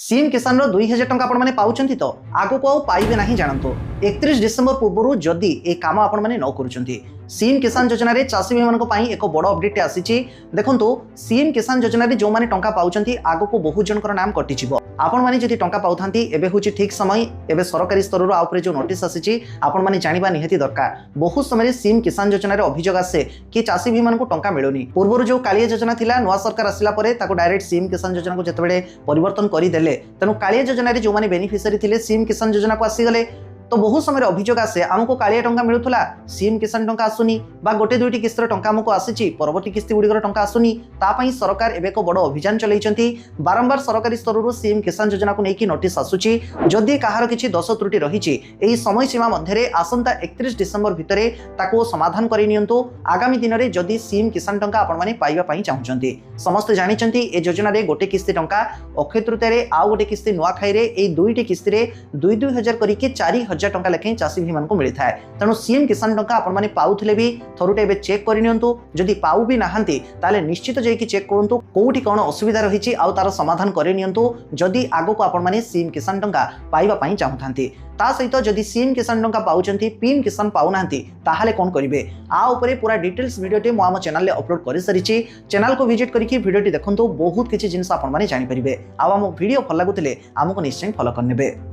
CM किसान रो 2000 टंका आपण माने पाउचंती तो आगो को पाइबे नहीं जानतो 31 डिसेंबर पूर्व जदि ए काम आपण माने न करूचंती सीएम किसान योजना रे चासी भाई मानको पाई एक बड़ अपडेट आसीची। देखंतु सीएम किसान योजना रे जो माने टंका पाउचंती आगो को बहुत जनकर नाम कटि छिबो। आपण माने जदि टंका पाउथांती एबे होची ठीक समय एबे सरकारी स्तर रो आउपरे जो नोटिस आसीची आपण माने जानिबा निहाती दरकार। बहुत समय सीएम किसान योजना रे अभियोग आसे कि चासी भाई मानको टंका मिलुनी। पूर्व जो कालिया योजना थिला नवा सरकार आसिला परे ताको डायरेक्ट सीएम किसान योजना को जतबेले परिवर्तन करि देले तेनु कालिया योजना रे जो माने बेनिफिशियरी थिले सीएम किसान योजना को आसी गले। तो बहुत समय अभियोग आसे आमको कालिया टंका मिलुथला सीएम किसान टंका आसुनी बा गोटे दुईटी किस्तर टंका आमको आसीची परवर्ती किस्ती गुड़िकर टंका आसुनी। तापाई सरकार एबे को बड़ अभियान चलैचंती। बारंबार सरकारी स्तर सीएम किसान योजना को लेकिन नोटिस आसुची। जदि कहार किछि दोष त्रुटि रहिछि एही समय सीमा मध्यरे आसंता 31 डिसेंबर भितरे ताको समाधान करि नियंतु। आगामी दिन रे जदि सीएम किसान टंका आपण माने पाइबा पई चाहुचंती समस्त जानिचंती ए योजना रे गोटे किस्ती टंका अक्षय तृतीया रे आ गोटे किस्ती नुआ खाई रे ए दुईटी किस्ती रे 2,000 करिके 4,000 टंका लेखे चासी भाई मानक मिलता है। तेणु सीएम किसान टंका आपण माने पाउथिले भी थरुटे एबे चेक करि नियंतु। जदि पाउ भी नाहंती ताले निश्चित जेकी चेक करंतु कोउठी कोन असुविधा रहिछि आ तार समाधान करि नियंतु। जदि आगो को आपण माने सीएम किसान टंका पाइबा पई चाहुथांती ता सहित जदि सीएम किसान टंका पाउचंती पीएम किसान पाउनांती ताहाले कोन करिवे आ ऊपर पूरा डिटेल्स वीडियोटी मो आम चैनल ले अपलोड करि सरिछि। चैनल को विजिट करिकि वीडियोटी देखंतु बहुत किछि जिंस आपण माने जानि परिबे। आ हम वीडियो भल लागुतिले हमको निश्चय फॉलो करनेबे।